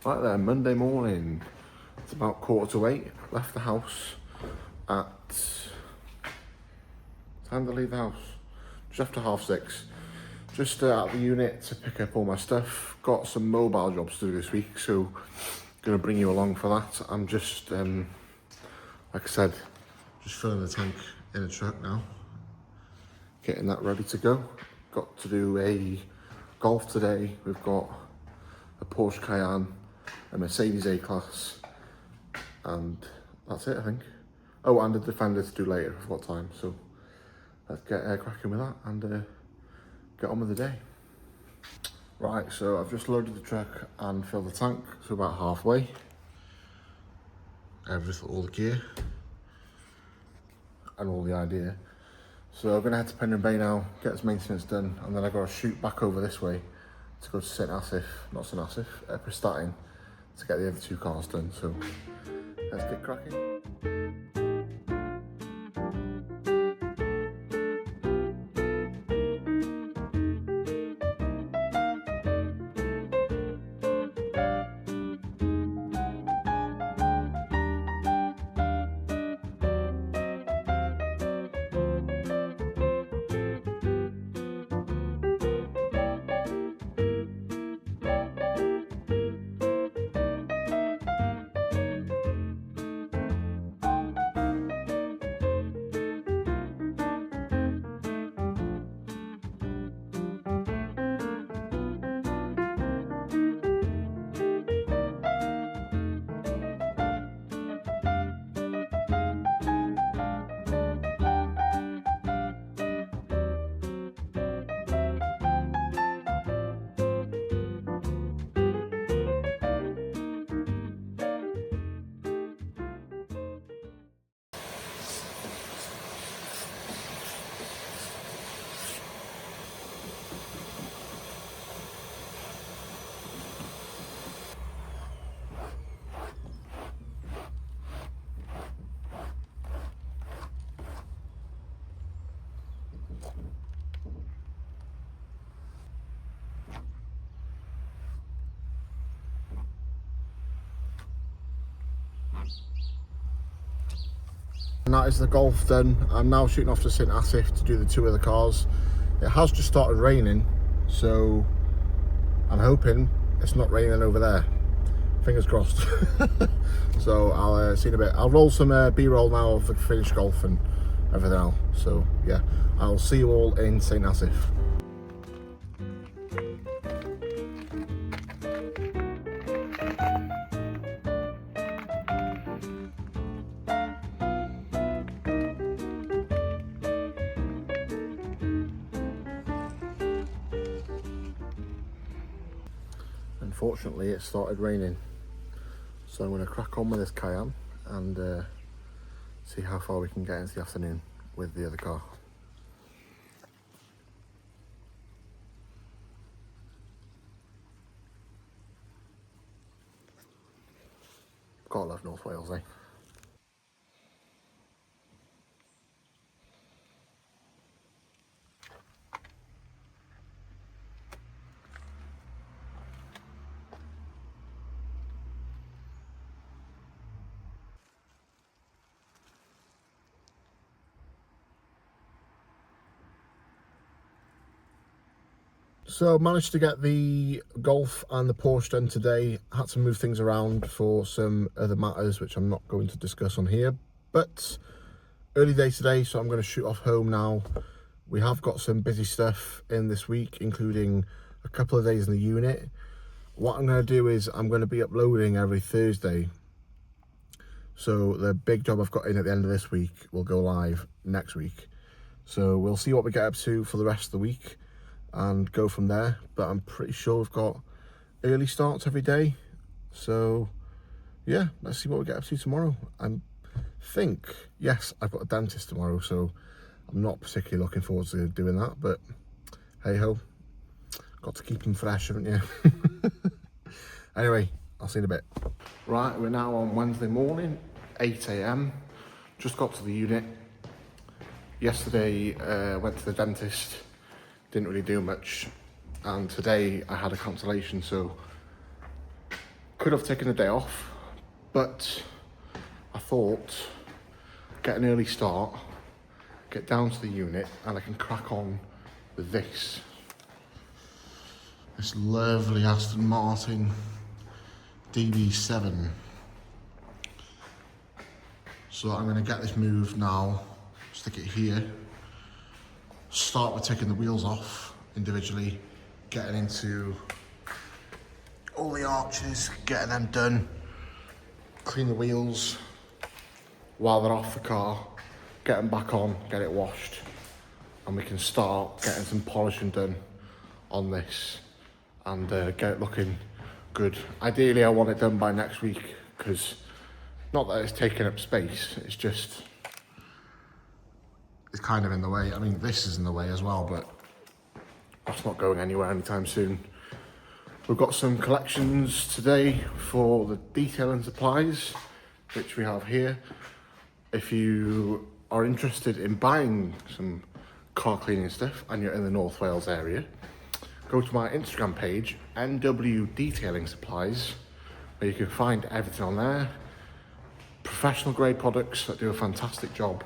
Right there, Monday morning. It's about 7:45. Left the house at... Time to leave the house. Just after 6:30. Just out of the unit to pick up all my stuff. Got some mobile jobs to do this week, so gonna bring you along for that. I'm just, like I said, just filling the tank in a truck now. Getting that ready to go. Got to do a Golf today. We've got a Porsche Cayenne, a Mercedes A-Class, and that's it, I think. Oh, and a Defender to do later, I've got time, so let's get cracking with that and get on with the day. Right, so I've just loaded the truck and filled the tank, so about halfway. Everything, all the gear and all the idea. So I'm gonna head to Penryn Bay now, get this maintenance done, and then I've got to shoot back over this way to go to Prestatyn, to get the other two cars done. So let's get cracking. And that is the Golf done. I'm now shooting off to St Asaph to do the two other cars. It has just started raining, so I'm hoping it's not raining over there. Fingers crossed. So I'll see you in a bit. I'll roll some B-roll now of the finished Golf and everything else. So yeah, I'll see you all in St Asaph. Unfortunately, it started raining, so I'm going to crack on with this Cayenne and see how far we can get into the afternoon with the other car. Gotta love North Wales, eh? So managed to get the Golf and the Porsche done today. Had to move things around for some other matters which I'm not going to discuss on here, but early day today, so I'm going to shoot off home now. We have got some busy stuff in this week, including a couple of days in the unit. What I'm going to do is I'm going to be uploading every Thursday, so the big job I've got in at the end of this week will go live next week. So we'll see what we get up to for the rest of the week and go from there, but I'm pretty sure we've got early starts every day. So yeah, let's see what we get up to tomorrow. I think, yes, I've got a dentist tomorrow, so I'm not particularly looking forward to doing that, but hey ho, got to keep them fresh, haven't you? Anyway, I'll see you in a bit. Right, we're now on Wednesday morning, 8 AM. Just got to the unit. Yesterday, went to the dentist. Didn't really do much, and today I had a cancellation, so Could have taken a day off, but I thought get an early start, get down to the unit, and I can crack on with this. This lovely Aston Martin DB7. So I'm going to get this moved now, stick it here, start with taking the wheels off individually, getting into all the arches, getting them done, clean the wheels while they're off the car, get them back on, get it washed, and we can start getting some polishing done on this and get it looking good. Ideally I want it done by next week, because not that it's taking up space, it's just, it's kind of in the way. I mean, this is in the way as well, but that's not going anywhere anytime soon. We've got some collections today for the detailing supplies, which we have here. If you are interested in buying some car cleaning stuff and you're in the North Wales area, go to my Instagram page, NW Detailing Supplies, where you can find everything on there. Professional grade products that do a fantastic job.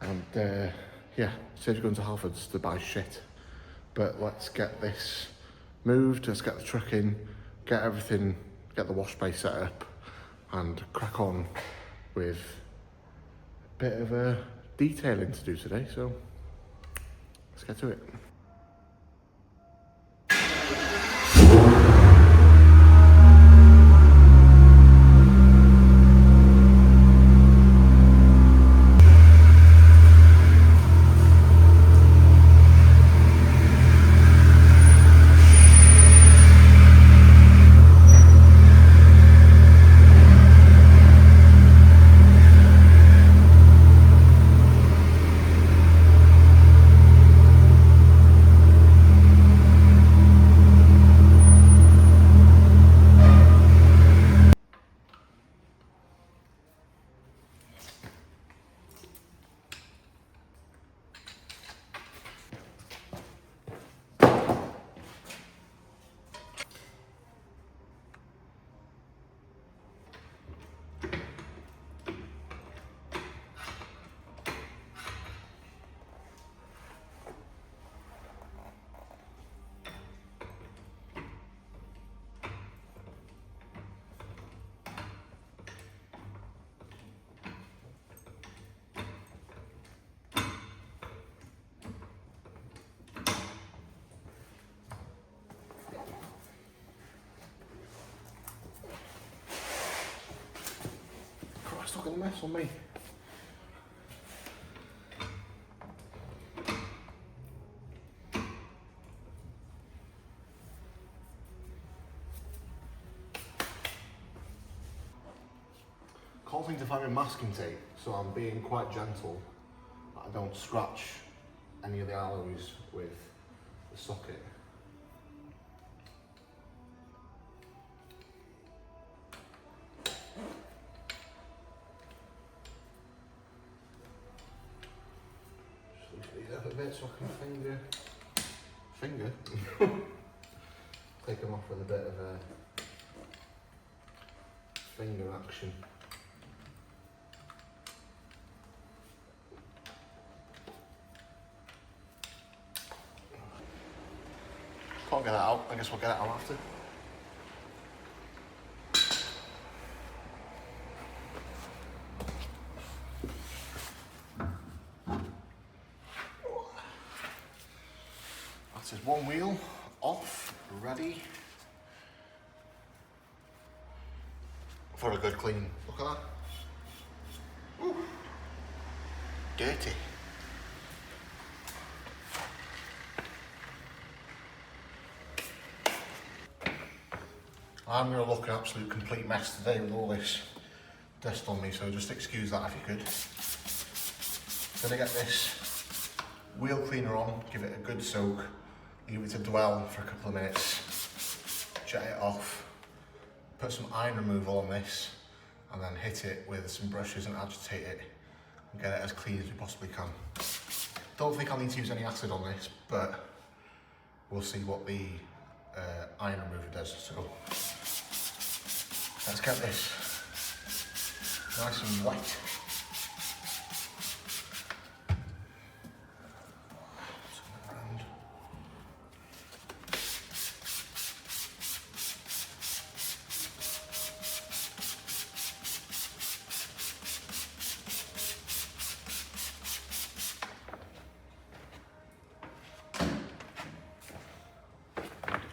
And yeah, instead of going to Halfords to buy shit. But let's get this moved, let's get the truck in, get everything, get the wash bay set up, and crack on with a bit of detailing to do today, so let's get to it. Christ, look at the mess on me. Can't seem to find my masking tape, so I'm being quite gentle that I don't scratch any of the alloys with the socket. Just lift these up a bit so I can take them off with a bit of a finger action. Can't get that out, I guess we'll get it out after. That's his one wheel off, ready for a good clean. Look at that. Ooh. Dirty. I'm going to look an absolute complete mess today with all this dust on me, so just excuse that if you could. Going to get this wheel cleaner on, give it a good soak, leave it to dwell for a couple of minutes, jet it off, put some iron removal on this, and then hit it with some brushes and agitate it and get it as clean as we possibly can. Don't think I'll need to use any acid on this, but we'll see what the iron remover does. So Let's get this nice and white.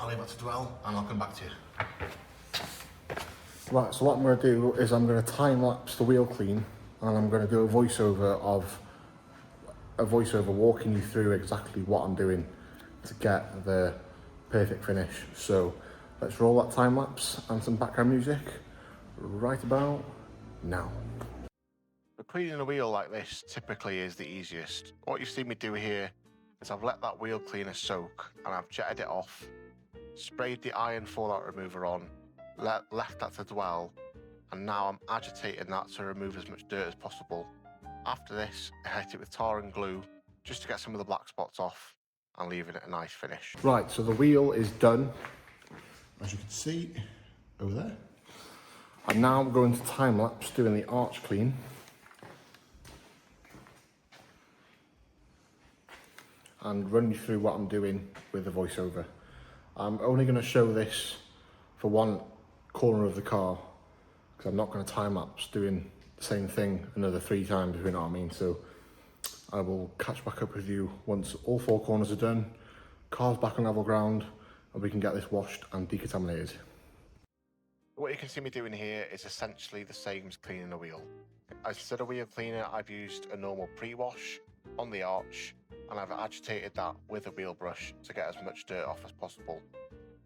I'll leave that to dwell and I'll come back to you. Right, so what I'm going to do is I'm going to time lapse the wheel clean and I'm going to do a voiceover walking you through exactly what I'm doing to get the perfect finish. So let's roll that time lapse and some background music right about now. But cleaning a wheel like this typically is the easiest. What you've seen me do here is I've let that wheel cleaner soak and I've jetted it off, sprayed the iron fallout remover on, left that to dwell, and now I'm agitating that to remove as much dirt as possible. After this, I hit it with tar and glue just to get some of the black spots off and leaving it a nice finish. Right, so the wheel is done, as you can see over there. And now I'm going to time lapse doing the arch clean. And run you through what I'm doing with the voiceover. I'm only going to show this for one corner of the car because I'm not going to time lapse doing the same thing another 3 times, if you know what I mean. So I will catch back up with you once all 4 corners are done, car's back on level ground, and we can get this washed and decontaminated. What you can see me doing here is essentially the same as cleaning a wheel. Instead of wheel cleaner, I've used a normal pre-wash on the arch, and I've agitated that with a wheel brush to get as much dirt off as possible.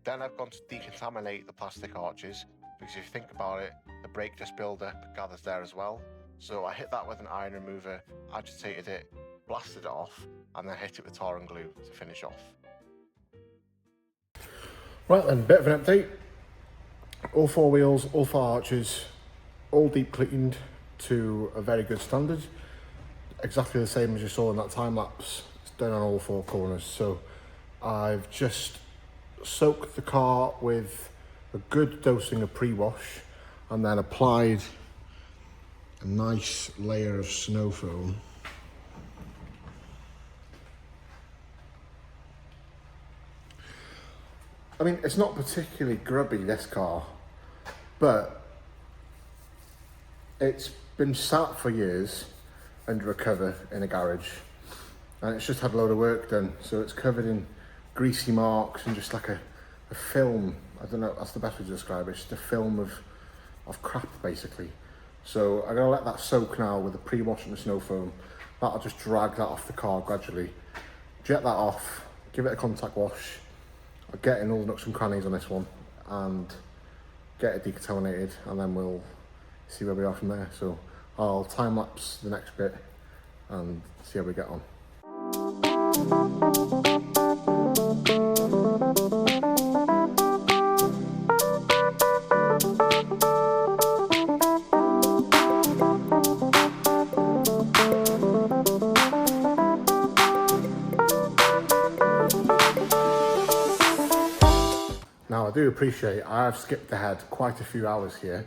Then I've gone to decontaminate the plastic arches, because if you think about it, the brake disc buildup gathers there as well. So I hit that with an iron remover, agitated it, blasted it off, and then hit it with tar and glue to finish off. Right then, bit of an update. All 4 wheels, all 4 arches, all deep cleaned to a very good standard. Exactly the same as you saw in that time lapse. It's done on all 4 corners. So I've just soaked the car with a good dosing of pre-wash and then applied a nice layer of snow foam. I mean, it's not particularly grubby, this car, but it's been sat for years under a cover in a garage and it's just had a load of work done, so it's covered in greasy marks and just like a film. I don't know, that's the best way to describe it. It's just a film of crap basically. So I'm gonna let that soak now with the pre-wash and the snow foam. That'll just drag that off the car gradually. Jet that off, give it a contact wash. I'll get in all the nooks and crannies on this one and get it decontaminated, and then we'll see where we are from there. So I'll time lapse the next bit and see how we get on. Now I do appreciate I've skipped ahead quite a few hours here.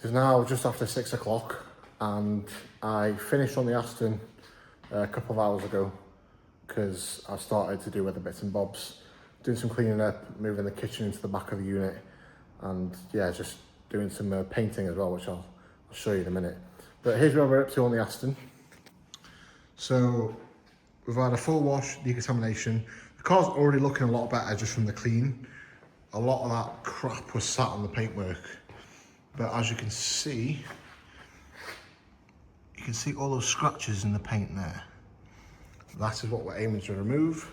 It's now just after 6 o'clock and I finished on the Aston a couple of hours ago because I started to do other bits and bobs, doing some cleaning up, moving the kitchen into the back of the unit, and yeah, just doing some painting as well, which I'll show you in a minute. But here's where we're up to on the Aston. So we've had a full wash, decontamination. The car's already looking a lot better just from the clean. A lot of that crap was sat on the paintwork. But as you can see all those scratches in the paint there. That is what we're aiming to remove.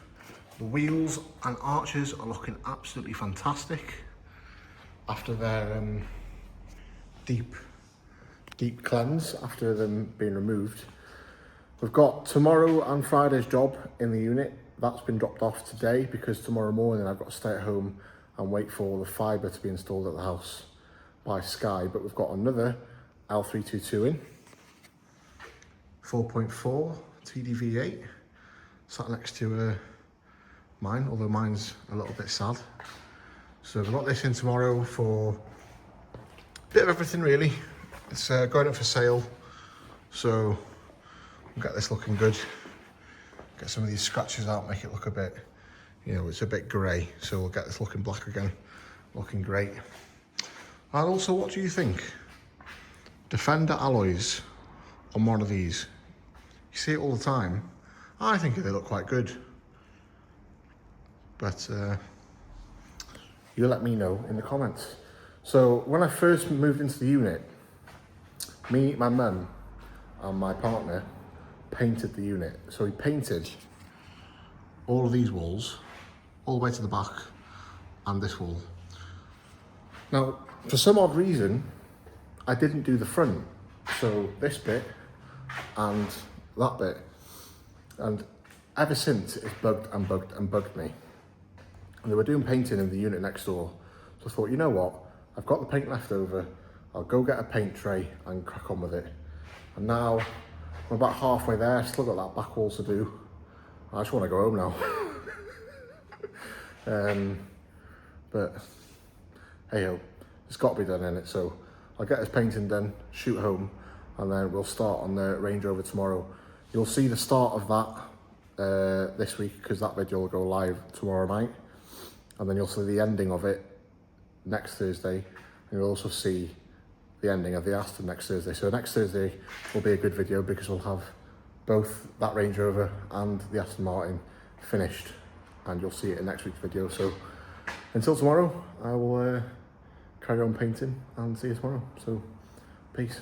The wheels and arches are looking absolutely fantastic after their deep cleanse, after them being removed. We've got tomorrow and Friday's job in the unit. That's been dropped off today because tomorrow morning I've got to stay at home and wait for the fibre to be installed at the house by Sky. But we've got another L322 in, 4.4 TDV8, sat next to mine, although mine's a little bit sad. So we've got this in tomorrow for bit of everything really. It's going up for sale, so we'll get this looking good. Get some of these scratches out, make it look a bit, you know, it's a bit grey, so we'll get this looking black again, looking great. And also, what do you think? Defender alloys on one of these. You see it all the time. I think they look quite good. But you let me know in the comments. So when I first moved into the unit, me, my mum and my partner painted the unit. So we painted all of these walls, all the way to the back, and this wall. Now, for some odd reason, I didn't do the front. So this bit and that bit. And ever since, it's bugged and bugged and bugged me. And they were doing painting in the unit next door. So I thought, you know what? I've got the paint left over. I'll go get a paint tray and crack on with it. And now I'm about halfway there. I've still got that back wall to do. I just want to go home now. But hey ho, it's got to be done, innit? So I'll get this painting done, shoot home, and then we'll start on the Range Rover tomorrow. You'll see the start of that this week, because that video will go live tomorrow night. And then you'll see the ending of it next Thursday. And you'll also see the ending of the Aston next Thursday. So next Thursday will be a good video because we'll have both that Range Rover and the Aston Martin finished. And you'll see it in next week's video. So until tomorrow, I will carry on painting and see you tomorrow. So peace.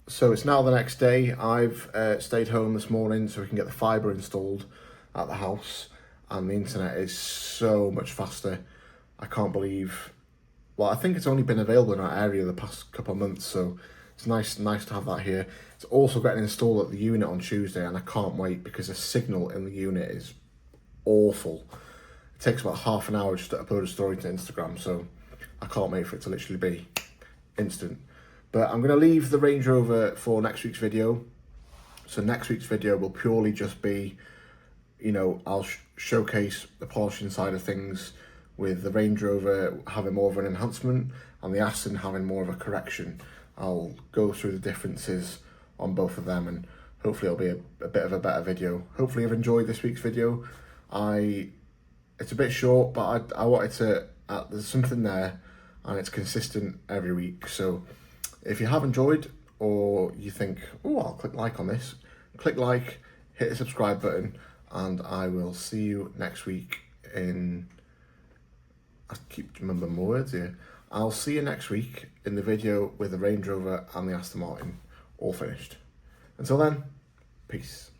So it's now the next day. I've stayed home this morning so we can get the fibre installed at the house. And the internet is so much faster. I can't believe, well, I think it's only been available in our area the past couple of months, so it's nice to have that here. It's also getting installed at the unit on Tuesday, and I can't wait because the signal in the unit is awful. It takes about half an hour just to upload a story to Instagram, so I can't wait for it to literally be instant. But I'm going to leave the Range Rover for next week's video. So next week's video will purely just be, you know, I'll showcase the polishing side of things, with the Range Rover having more of an enhancement and the Aston having more of a correction. I'll go through the differences on both of them, and hopefully it'll be a bit of a better video. Hopefully you've enjoyed this week's video. It's a bit short, but I wanted to, there's something there and it's consistent every week. So if you have enjoyed, or you think, oh, I'll click like on this, click like, hit the subscribe button, and I will see you next week I keep remembering my words here. I'll see you next week in the video with the Range Rover and the Aston Martin all finished. Until then, peace.